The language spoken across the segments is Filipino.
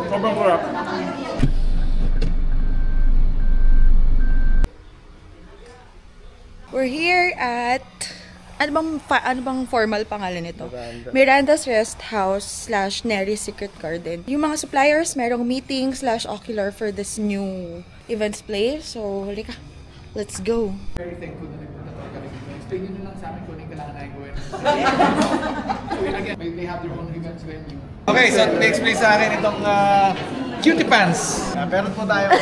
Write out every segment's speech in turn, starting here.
Sobrang kurap. We're here at ano bang formal pangalan nito? Miranda's Rest House / Neri Secret Garden. Yung mga suppliers, merong meeting / ocular for this new events place. So, halika. Let's go. Very thankful na nagpunta to kami. Explain nyo na lang sa amin kung ano yung kailangan namin gawin. So, again, they have their own events venue. Okay, so na-explain sa akin itong cutie pants. Meron po tayo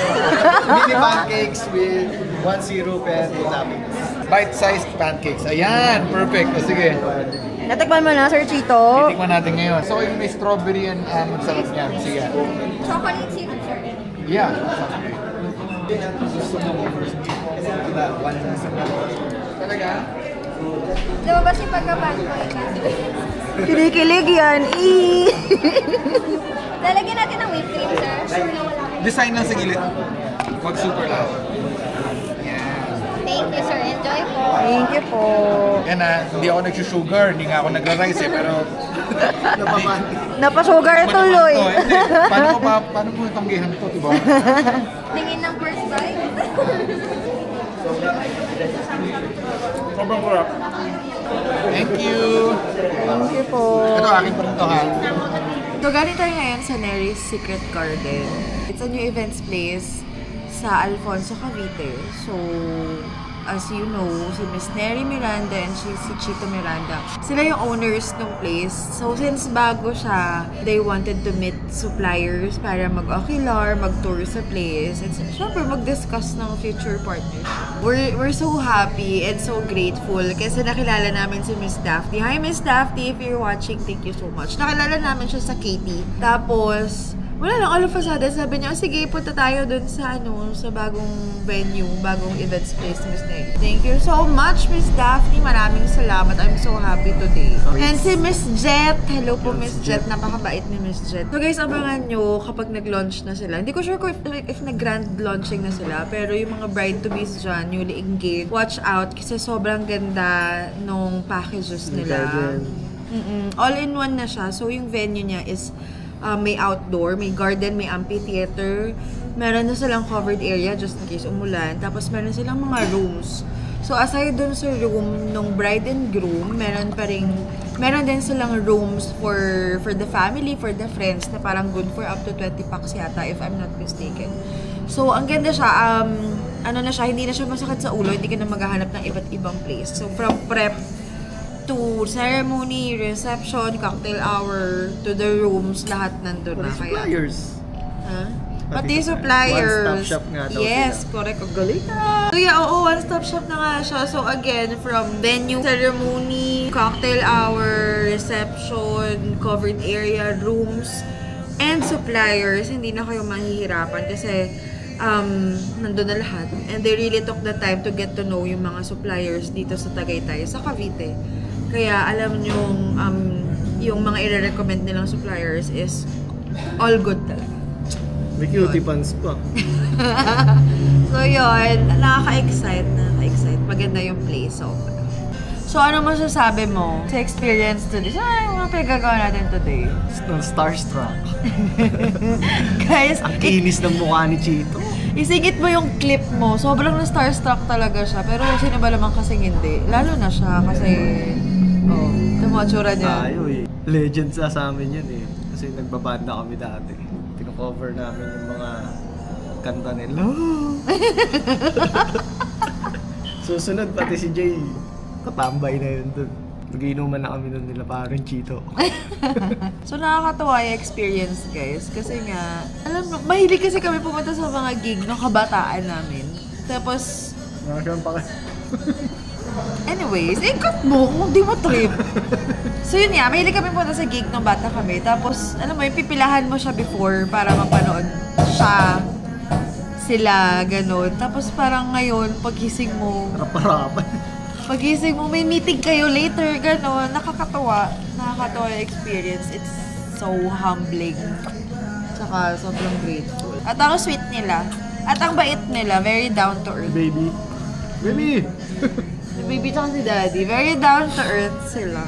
mini pancakes with 1 syrup and 2 toppings. Bite-sized pancakes. Ayan, perfect. O sige. Natakpan mo na, Sir Chito. Titikman natin ngayon. So, yung may strawberry and sarap niya. Sige. Chocolate syrup, sir. Yeah. Talaga? Lumabas yung pagka-bad boy ka. Kinikilig yan. Lalagyan natin ng whipped cream, sir. Design lang sa gilid. Wag super lang. Thank you, sir. Enjoy po. Thank you po. Yan na, hindi ako nag-sugar, hindi nga ako nagra-rice pero... Napasugar tuloy. Paano mo itanggihan to, diba? Tingin ng first bite. Sobrang kurap. Thank you! Thank you po. Ito, akin pa rin to, ha? So, galing tayo ngayon sa Neri's Secret Garden. It's a new events place sa Alfonso, Cavite. So, as you know, si Miss Neri Miranda and si Chito Miranda, sila yung owners ng place. So, since bago siya, they wanted to meet suppliers para mag-ocular, mag-tour sa place, and syempre mag-discuss ng future partnership. We're so happy and so grateful kasi nakilala namin si Miss Daphne. Hi, Miss Daphne! If you're watching, thank you so much. Nakilala namin siya sa Katie. Tapos, wala lang, all of a sudden, sabi niya, sige, punta tayo dun sa, sa bagong venue, bagong events place ni Miss Neri. Thank you so much, Miss Daphne. Maraming salamat. I'm so happy today. And si Miss Jet. Hello po, Miss Jet. Napakabait ni Miss Jet. So guys, abangan nyo kapag nag-launch na sila. Hindi ko sure kung if nag-grand launching na sila, pero yung mga bride-to-be's dyan, newly engaged, watch out kasi sobrang ganda nung packages nila. All-in-one na siya. So yung venue niya is may outdoor, may garden, may amphitheater. Meron na silang covered area just in case umulan. Tapos meron silang mga rooms. So aside dun sa room nung bride and groom, meron din silang rooms for the family, for the friends na parang good for up to 20 packs yata if I'm not mistaken. So ang ganda siya, hindi na siya masakit sa ulo, hindi ka na maghahanap ng iba't ibang place. So from prep to ceremony, reception, cocktail hour, to the rooms, lahat nandun na. Suppliers. Pati suppliers. One-stop shop nga daw yes, sila. correct. Ang galing na. So yeah, one-stop shop na nga siya. So again, from venue, ceremony, cocktail hour, reception, covered area, rooms, and suppliers, hindi na kayo mahihirapan kasi nandun na lahat. And they really took the time to get to know yung mga suppliers dito sa Tagaytay, sa Cavite. Kaya alam nyo, yung mga i-recommend nilang suppliers is all good talaga. May cutie pants pa. So yun, nakaka-excite. Maganda yung place. So ano masasabi mo sa experience today? Ano mga pinagagawa natin today? Starstruck. Guys, ang kinis ng mukha ni Chito. Isingit mo yung clip mo. Sobrang na-starstruck talaga siya. Pero sino ba naman kasing hindi? Lalo na siya kasi ito mo tsura niya. Tayo eh. Legend sa amin yan eh. Kasi nagbabanda kami dati. Tino-cover namin yung mga kanta nila. Susunod pati si Jay. Katambay na yun dun. Nag-iinuman na kami nun nila parang Chito. So nakakatawa yung experience guys. Kasi nga, alam mo, mahilig kasi kami pumunta sa mga gig ng kabataan namin. Tapos, Nakasyan pa kayo. anyways, cut mo kung di mo trip. So yun nga, mahilig kami punta sa gig nung bata kami. Tapos, alam mo, pipilahan mo siya before para mapanood siya, sila, ganun. Tapos parang ngayon, pagising mo, pagising mo, may meeting kayo later, ganun. Nakakatawa yung experience. It's so humbling. Tsaka sobrang grateful. At ang sweet nila. At ang bait nila, very down to earth. Baby! Si baby tsaka si daddy, very down to earth sila.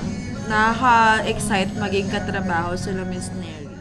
Nakaka-excite maging katrabaho sila Miss Neri.